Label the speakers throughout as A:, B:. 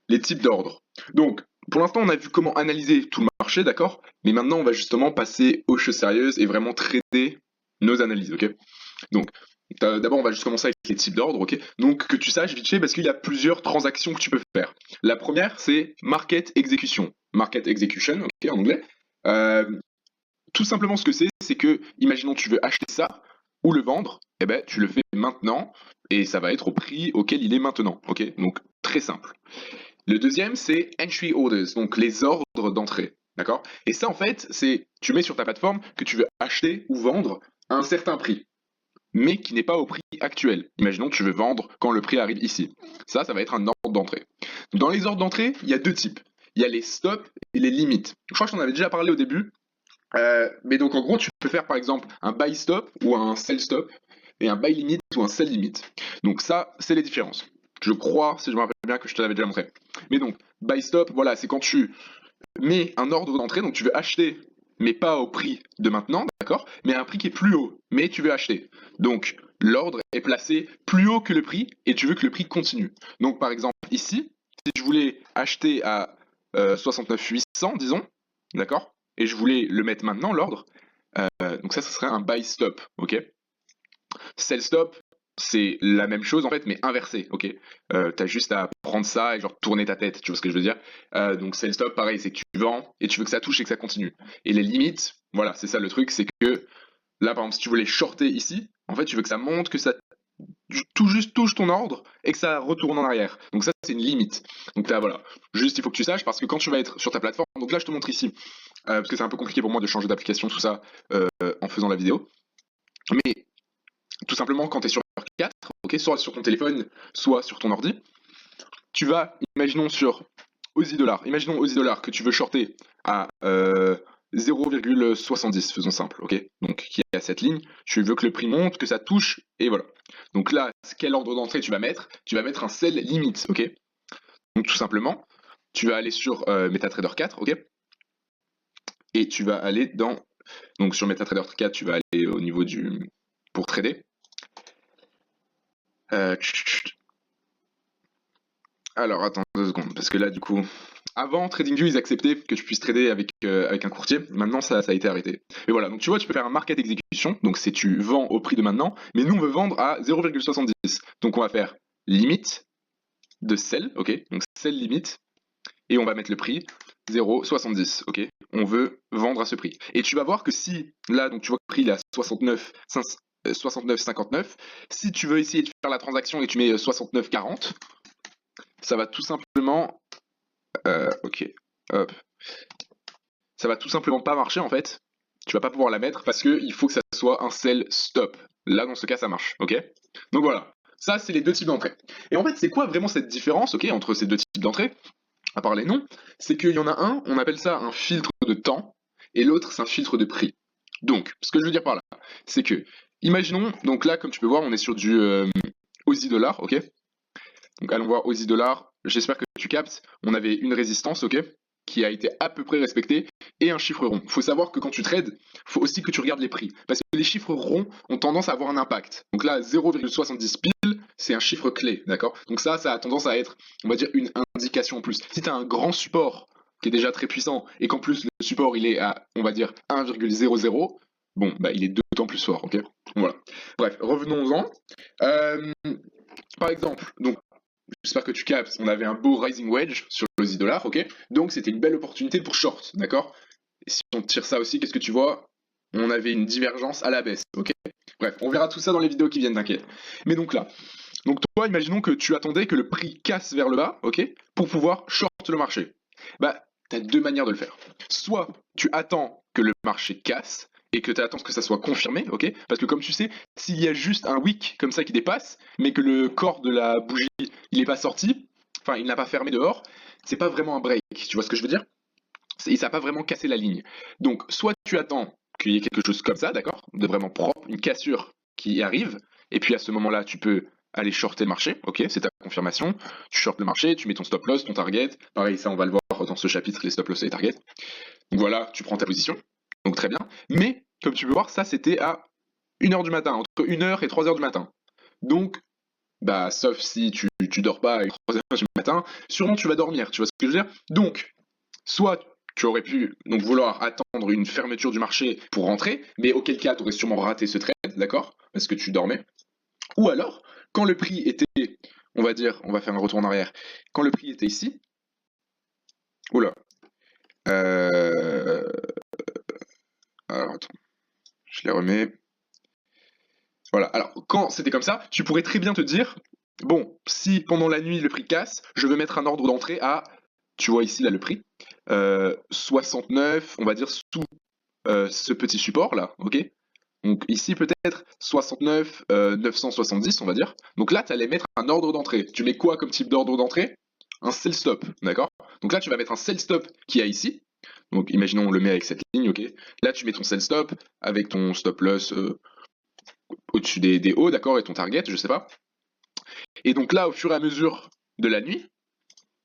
A: les types d'ordres. Donc, pour l'instant, on a vu comment analyser tout le marché, d'accord? Mais maintenant, on va justement passer aux choses sérieuses et vraiment traiter nos analyses, ok? Donc, d'abord, on va juste commencer avec les types d'ordres, ok? Donc, que tu saches vite fait, parce qu'il y a plusieurs transactions que tu peux faire. La première, c'est market execution. Market execution, ok, en anglais. Euh, Tout simplement, ce que c'est que, imaginons tu veux acheter ça ou le vendre, eh ben, tu le fais maintenant et ça va être au prix auquel il est maintenant, ok? Donc, très simple. Le deuxième, c'est entry orders, donc les ordres d'entrée, d'accord? Et ça, en fait, c'est tu mets sur ta plateforme que tu veux acheter ou vendre à un certain prix, mais qui n'est pas au prix actuel. Imaginons que tu veux vendre quand le prix arrive ici. Ça va être un ordre d'entrée. Dans les ordres d'entrée, il y a deux types. Il y a les stops et les limites. Je crois que j'en avais déjà parlé au début, mais donc en gros, tu peux faire par exemple un buy stop ou un sell stop et un buy limit ou un sell limit. Donc ça, c'est les différences. Je crois, si je me rappelle bien, que je te l'avais déjà montré. Mais donc, buy stop, voilà, c'est quand tu mets un ordre d'entrée, donc tu veux acheter, mais pas au prix de maintenant, d'accord? Mais à un prix qui est plus haut, mais tu veux acheter. Donc, l'ordre est placé plus haut que le prix et tu veux que le prix continue. Donc, par exemple, ici, si je voulais acheter à 69 800, disons, d'accord? Et je voulais le mettre maintenant, l'ordre, donc ça serait un buy stop, ok? Sell stop, c'est la même chose en fait, mais inversé, ok? T'as juste à prendre ça et genre tourner ta tête, tu vois ce que je veux dire? Donc sell stop, pareil, c'est que tu vends et tu veux que ça touche et que ça continue. Et les limites, voilà, c'est ça le truc, c'est que là par exemple, si tu voulais shorter ici, en fait, tu veux que ça monte, que ça tout juste touche ton ordre et que ça retourne en arrière. Donc ça, c'est une limite. Donc là, voilà. Juste, il faut que tu saches parce que quand tu vas être sur ta plateforme, donc là, je te montre ici, parce que c'est un peu compliqué pour moi de changer d'application, tout ça, en faisant la vidéo. Mais tout simplement, quand tu es sur 4, ok, soit sur ton téléphone, soit sur ton ordi, tu vas, imaginons sur Aussie Dollar, imaginons Aussie Dollar que tu veux shorter à 0,70, faisons simple, ok? Donc qui est à cette ligne, tu veux que le prix monte, que ça touche, et voilà. Donc là, quel ordre d'entrée tu vas mettre? Tu vas mettre un sell limit, ok? Donc tout simplement, tu vas aller sur MetaTrader 4, ok? Et tu vas aller dans, donc sur MetaTrader 4, tu vas aller au niveau du, pour trader. Alors attends 2 secondes, parce que là du coup, avant TradingView ils acceptaient que tu puisses trader avec un courtier, maintenant ça a été arrêté. Mais voilà, donc tu vois, tu peux faire un market execution, donc c'est tu vends au prix de maintenant, mais nous on veut vendre à 0,70. Donc on va faire limite de sell, ok? Donc sell limite, et on va mettre le prix 0,70, ok? On veut vendre à ce prix. Et tu vas voir que si, là, donc tu vois que le prix il est à 69,59, si tu veux essayer de faire la transaction et tu mets 69,40, ça va tout simplement, ok, hop, ça va tout simplement pas marcher en fait. Tu vas pas pouvoir la mettre parce que il faut que ça soit un sell stop. Là, dans ce cas, ça marche, ok? Donc voilà, ça c'est les deux types d'entrée. Et en fait, c'est quoi vraiment cette différence, ok, entre ces deux types d'entrée, à part les noms? C'est qu'il y en a un, on appelle ça un filtre de temps, et l'autre, c'est un filtre de prix. Donc, ce que je veux dire par là, c'est que, imaginons, donc là, comme tu peux voir, on est sur du Aussie dollar, ok? Donc allons voir Aussie dollar. J'espère que tu captes. On avait une résistance, ok, qui a été à peu près respectée, et un chiffre rond. Il faut savoir que quand tu trades, il faut aussi que tu regardes les prix. Parce que les chiffres ronds ont tendance à avoir un impact. Donc là, 0,70 pile, c'est un chiffre clé, d'accord? Donc ça a tendance à être, on va dire, une indication en plus. Si tu as un grand support qui est déjà très puissant, et qu'en plus le support il est à, on va dire, 1,00, bon, bah il est d'autant plus fort, ok? Voilà. Bref, revenons-en. Par exemple, donc j'espère que tu captes, on avait un beau rising wedge sur l'Aussie dollar, ok? Donc c'était une belle opportunité pour short, d'accord? Et si on tire ça aussi, qu'est-ce que tu vois? On avait une divergence à la baisse, ok? Bref, on verra tout ça dans les vidéos qui viennent, t'inquiète. Mais donc là, donc toi, imaginons que tu attendais que le prix casse vers le bas, ok? Pour pouvoir short le marché. Bah, t'as deux manières de le faire. Soit tu attends que le marché casse, et que tu attends que ça soit confirmé, ok? Parce que comme tu sais, s'il y a juste un wick comme ça qui dépasse, mais que le corps de la bougie, il n'est pas sorti, enfin il n'a pas fermé dehors, c'est pas vraiment un break, tu vois ce que je veux dire? Ça n'a pas vraiment cassé la ligne. Donc soit tu attends qu'il y ait quelque chose comme ça, d'accord? De vraiment propre, une cassure qui arrive, et puis à ce moment-là, tu peux aller shorter le marché, ok? C'est ta confirmation, tu shortes le marché, tu mets ton stop loss, ton target, pareil, ça on va le voir dans ce chapitre, les stop loss et les targets. Donc voilà, tu prends ta position, donc très bien. Mais, comme tu peux voir, ça c'était à 1h du matin, entre 1h et 3h du matin. Donc, bah, sauf si tu tu dors pas à 3h du matin, sûrement tu vas dormir, tu vois ce que je veux dire? Donc, soit tu aurais pu donc vouloir attendre une fermeture du marché pour rentrer, mais auquel cas tu aurais sûrement raté ce trade, d'accord? Parce que tu dormais. Ou alors, quand le prix était, on va dire, on va faire un retour en arrière, quand le prix était ici, oula, alors attends, je les remets. Voilà, alors quand c'était comme ça, tu pourrais très bien te dire, bon, si pendant la nuit le prix casse, je veux mettre un ordre d'entrée à, tu vois ici là le prix, 69, on va dire sous ce petit support là, ok? Donc ici peut-être 69, 970 on va dire. Donc là tu allais mettre un ordre d'entrée. Tu mets quoi comme type d'ordre d'entrée? Un sell stop, d'accord? Donc là tu vas mettre un sell stop qui est ici. Donc imaginons on le met avec cette ligne, ok? Là tu mets ton sell stop avec ton stop loss au-dessus des hauts, d'accord, et ton target, je sais pas. Et donc là, au fur et à mesure de la nuit,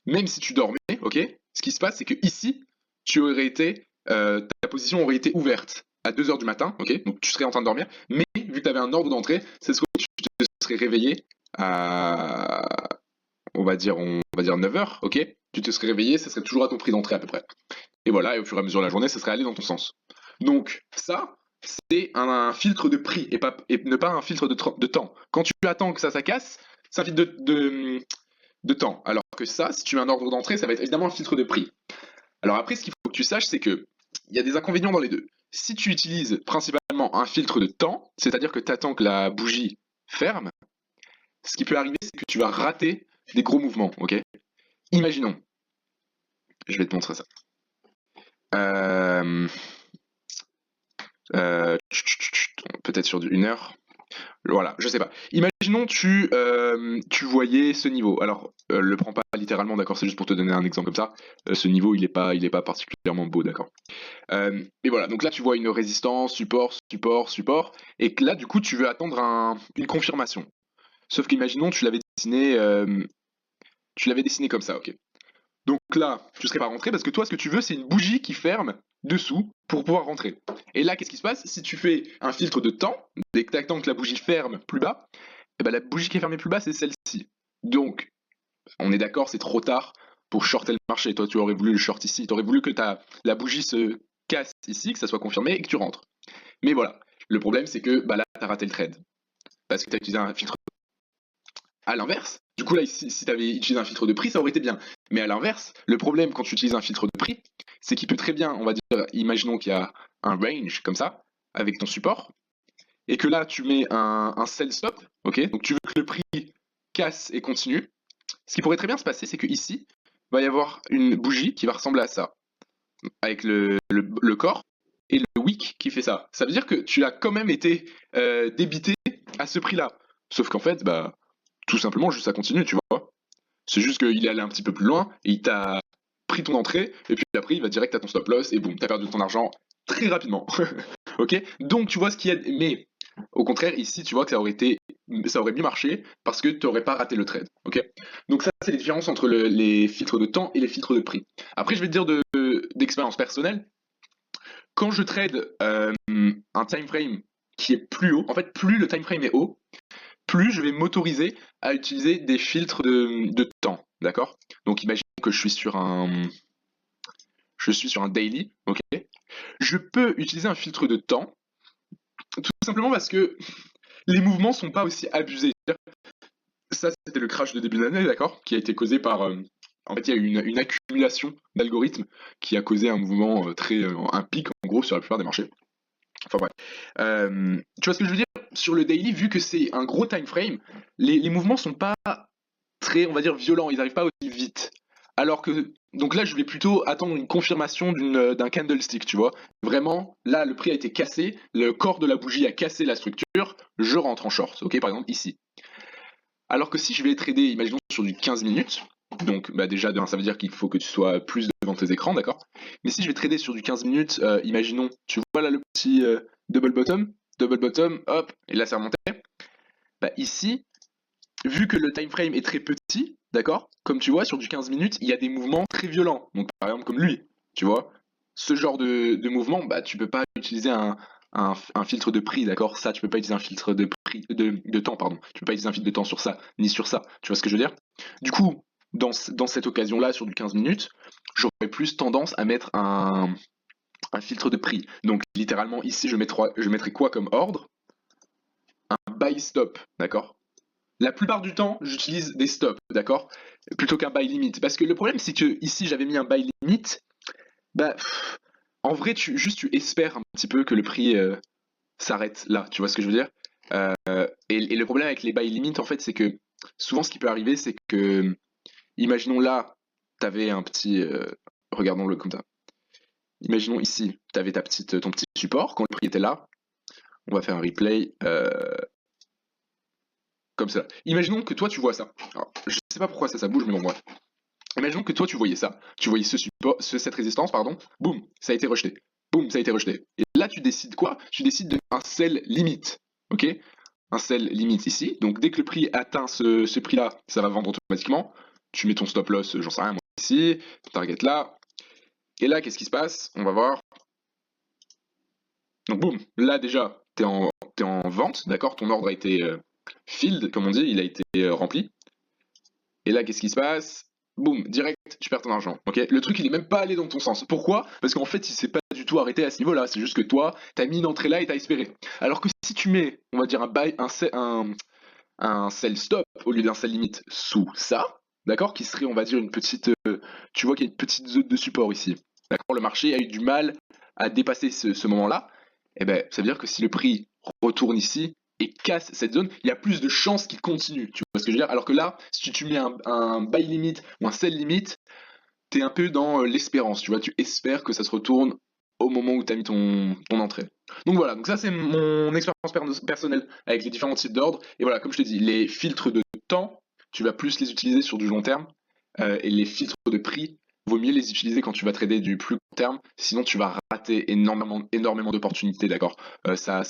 A: même si tu dormais, ok, ce qui se passe, c'est que ici, tu aurais été, ta position aurait été ouverte à 2h du matin, ok, donc tu serais en train de dormir, mais vu que tu avais un ordre d'entrée, c'est ce que tu te serais réveillé à, on va dire 9h, ok, tu te serais réveillé, ça serait toujours à ton prix d'entrée à peu près. Et voilà, et au fur et à mesure de la journée, ça serait allé dans ton sens. Donc ça, c'est un filtre de prix et ne pas un filtre de temps. Quand tu attends que ça casse, c'est un filtre de temps. Alors que ça, si tu mets un ordre d'entrée, ça va être évidemment un filtre de prix. Alors après, ce qu'il faut que tu saches, c'est que il y a des inconvénients dans les deux. Si tu utilises principalement un filtre de temps, c'est-à-dire que tu attends que la bougie ferme, ce qui peut arriver, c'est que tu vas rater des gros mouvements, ok? Imaginons, je vais te montrer ça. Peut-être sur du 1 heure. Voilà, je sais pas. Imaginons tu voyais ce niveau. Alors, le prends pas littéralement, d'accord, c'est juste pour te donner un exemple comme ça. Ce niveau, il est pas particulièrement beau, d'accord. Et voilà, donc là tu vois une résistance, support, support, support, et que là du coup tu veux attendre une confirmation. Sauf qu'imaginons tu l'avais dessiné comme ça, ok. Donc là, tu serais pas rentré parce que toi, ce que tu veux, c'est une bougie qui ferme dessous pour pouvoir rentrer. Et là, qu'est-ce qui se passe? Si tu fais un filtre de temps, dès que tu attends que la bougie ferme plus bas, eh ben, la bougie qui est fermée plus bas, c'est celle-ci. Donc, on est d'accord, c'est trop tard pour shorter le marché. Toi, tu aurais voulu le short ici. Tu aurais voulu que la bougie se casse ici, que ça soit confirmé et que tu rentres. Mais voilà, le problème, c'est que bah, là, tu as raté le trade. Parce que tu as utilisé un filtre. À l'inverse, du coup là, si tu avais utilisé un filtre de prix, ça aurait été bien. Mais à l'inverse, le problème quand tu utilises un filtre de prix, c'est qu'il peut très bien, on va dire, imaginons qu'il y a un range comme ça, avec ton support, et que là tu mets un sell stop, ok, donc tu veux que le prix casse et continue. Ce qui pourrait très bien se passer, c'est que ici, va y avoir une bougie qui va ressembler à ça, avec le corps et le wick qui fait ça. Ça veut dire que tu as quand même été débité à ce prix-là. Sauf qu'en fait, bah, tout simplement, juste ça continue, tu vois. C'est juste qu'il est allé un petit peu plus loin et il t'a pris ton entrée, et puis après, il va direct à ton stop loss, et boum, t'as perdu ton argent très rapidement. Ok? Donc, tu vois ce qu'il y a. Mais au contraire, ici, tu vois que ça aurait mieux marché parce que tu n'aurais pas raté le trade. Ok? Donc, ça, c'est les différences entre les filtres de temps et les filtres de prix. Après, je vais te dire d'expérience personnelle. Quand je trade un time frame qui est plus haut, en fait, plus le time frame est haut, plus je vais m'autoriser à utiliser des filtres de temps, d'accord? Donc imagine que je suis sur un daily, ok? Je peux utiliser un filtre de temps, tout simplement parce que les mouvements sont pas aussi abusés. Ça, c'était le crash de début d'année, d'accord? Qui a été causé par... en fait, il y a eu une accumulation d'algorithmes qui a causé un mouvement un pic, en gros, sur la plupart des marchés. Enfin bref. Tu vois ce que je veux dire? Sur le daily, vu que c'est un gros time frame, les mouvements sont pas très, on va dire, violents, ils n'arrivent pas aussi vite. Alors que, donc là, je vais plutôt attendre une confirmation d'un candlestick, tu vois. Vraiment, là, le prix a été cassé, le corps de la bougie a cassé la structure, je rentre en short, ok, par exemple ici. Alors que si je vais trader, imaginons sur du 15 minutes, donc bah déjà ça veut dire qu'il faut que tu sois plus devant tes écrans, d'accord? Mais si je vais trader sur du 15 minutes, imaginons, tu vois là le petit double bottom, hop, et là ça remontait. Bah ici, vu que le time frame est très petit, d'accord? Comme tu vois, sur du 15 minutes, il y a des mouvements très violents. Donc par exemple comme lui, tu vois? Ce genre de mouvement, bah tu peux pas utiliser un filtre de prix, d'accord? Ça, tu peux pas utiliser un filtre de de temps, pardon. Tu peux pas utiliser un filtre de temps sur ça, ni sur ça. Tu vois ce que je veux dire? Du coup, dans cette occasion-là, sur du 15 minutes, j'aurais plus tendance à mettre un filtre de prix. Donc littéralement ici, je mettrai quoi comme ordre? Un buy stop, d'accord? La plupart du temps, j'utilise des stops, d'accord? Plutôt qu'un buy limit. Parce que le problème, c'est que ici, j'avais mis un buy limit. Bah, en vrai, tu espères un petit peu que le prix s'arrête là. Tu vois ce que je veux dire? Et le problème avec les buy limit, en fait, c'est que souvent, ce qui peut arriver, c'est que, imaginons là, t'avais un petit, regardons-le comme ça. Imaginons ici, t'avais ton petit support quand le prix était là. On va faire un replay. Comme ça. Imaginons que toi tu vois ça. Alors, je sais pas pourquoi ça bouge, mais bon bref. Imaginons que toi tu voyais ça. Tu voyais cette résistance, pardon. Boum, ça a été rejeté. Boum, ça a été rejeté. Et là tu décides quoi? Tu décides de mettre un sell limite. Ok? Un sell limite ici. Donc dès que le prix atteint ce prix-là, ça va vendre automatiquement. Tu mets ton stop loss, j'en sais rien, moi ici. Ton target là. Et là, qu'est-ce qui se passe? On va voir. Donc boum, là déjà, t'es en vente, d'accord? Ton ordre a été filled, comme on dit, il a été rempli. Et là, qu'est-ce qui se passe? Boum, direct, tu perds ton argent. Ok? Le truc, il est même pas allé dans ton sens. Pourquoi? Parce qu'en fait, il s'est pas du tout arrêté à ce niveau-là. C'est juste que toi, t'as mis une entrée là et t'as espéré. Alors que si tu mets, on va dire, un sell stop au lieu d'un sell limite sous ça, d'accord? Qui serait, on va dire, une petite. Tu vois qu'il y a une petite zone de support ici. D'accord? Le marché a eu du mal à dépasser ce moment-là. Et ben, ça veut dire que si le prix retourne ici et casse cette zone, il y a plus de chances qu'il continue. Tu vois ce que je veux dire? Alors que là, si tu mets un buy limit ou un sell limit, t'es un peu dans l'espérance. Tu vois, tu espères que ça se retourne au moment où tu as mis ton entrée. Donc voilà, donc ça c'est mon expérience personnelle avec les différents types d'ordres. Et voilà, comme je te dis, les filtres de temps, tu vas plus les utiliser sur du long terme. Et les filtres de prix, vaut mieux les utiliser quand tu vas trader du plus court terme, sinon tu vas rater énormément d'opportunités, d'accord? Ça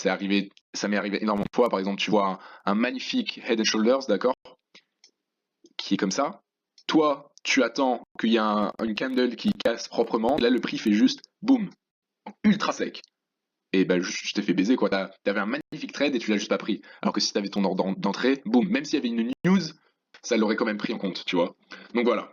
A: m'est arrivé énormément de fois. Par exemple, tu vois un magnifique Head and Shoulders, d'accord, qui est comme ça. Toi, tu attends qu'il y ait une candle qui casse proprement, et là le prix fait juste boum, ultra sec. Et ben je t'ai fait baiser quoi. T'avais un magnifique trade et tu l'as juste pas pris. Alors que si t'avais ton ordre d'entrée, boum, même s'il y avait une news, ça l'aurait quand même pris en compte, tu vois. Donc voilà.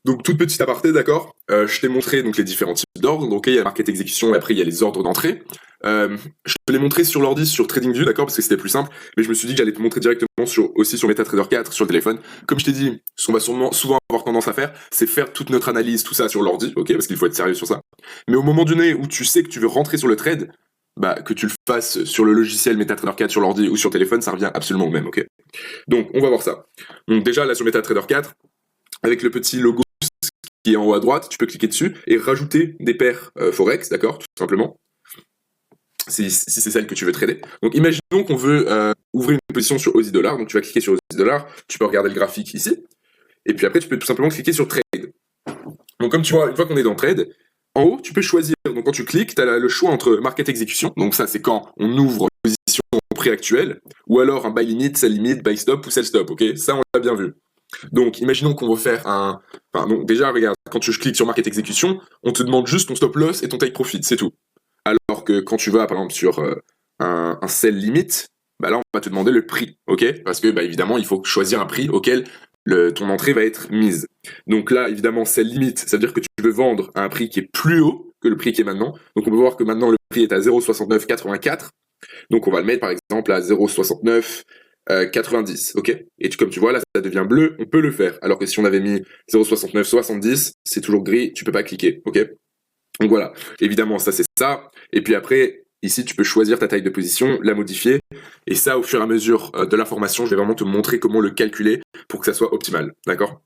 B: Donc toute petite aparté, d'accord. Je t'ai montré donc les différents types d'ordres. Donc il y a la market exécution et après il y a les ordres d'entrée. Je te l'ai montré sur l'ordi sur TradingView, d'accord, parce que c'était plus simple. Mais je me suis dit que j'allais te montrer directement aussi sur MetaTrader 4 sur le téléphone. Comme je t'ai dit, ce qu'on va souvent avoir tendance à faire, c'est faire toute notre analyse, tout ça sur l'ordi, ok, parce qu'il faut être sérieux sur ça. Mais au moment donné où tu sais que tu veux rentrer sur le trade, bah que tu le fasses sur le logiciel MetaTrader 4 sur l'ordi ou sur le téléphone, ça revient absolument au même, ok. Donc on va voir ça. Donc déjà là sur MetaTrader 4, avec le petit logo qui est en haut à droite, tu peux cliquer dessus et rajouter des paires Forex, d'accord, tout simplement, si c'est celle que tu veux trader. Donc imaginons qu'on veut ouvrir une position sur Aussie Dollar, donc tu vas cliquer sur Aussie Dollar, tu peux regarder le graphique ici, et puis après tu peux tout simplement cliquer sur Trade. Donc comme tu vois, une fois qu'on est dans Trade, en haut tu peux choisir, donc quand tu cliques, tu as le choix entre Market Execution, donc ça c'est quand on ouvre une position au prix actuel, ou alors un Buy Limit, Sell Limit, Buy Stop ou Sell Stop, ok, ça on l'a bien vu. Donc, imaginons qu'on veut faire donc déjà, regarde, quand tu cliques sur Market Execution, on te demande juste ton stop loss et ton take profit, c'est tout. Alors que quand tu vas, par exemple, sur un sell limit, bah là, on va te demander le prix, ok? Parce que, bah, évidemment, il faut choisir un prix auquel ton entrée va être mise. Donc là, évidemment, sell limit, ça veut dire que tu veux vendre à un prix qui est plus haut que le prix qui est maintenant. Donc, on peut voir que maintenant, le prix est à 0,6984. Donc, on va le mettre, par exemple, à 0,69... 90, ok? Et comme tu vois, là, ça devient bleu, on peut le faire. Alors que si on avait mis 0,69, 70, c'est toujours gris, tu peux pas cliquer, ok? Donc voilà, évidemment, ça c'est ça. Et puis après, ici, tu peux choisir ta taille de position, la modifier. Et ça, au fur et à mesure de l'information, je vais vraiment te montrer comment le calculer pour que ça soit optimal, d'accord?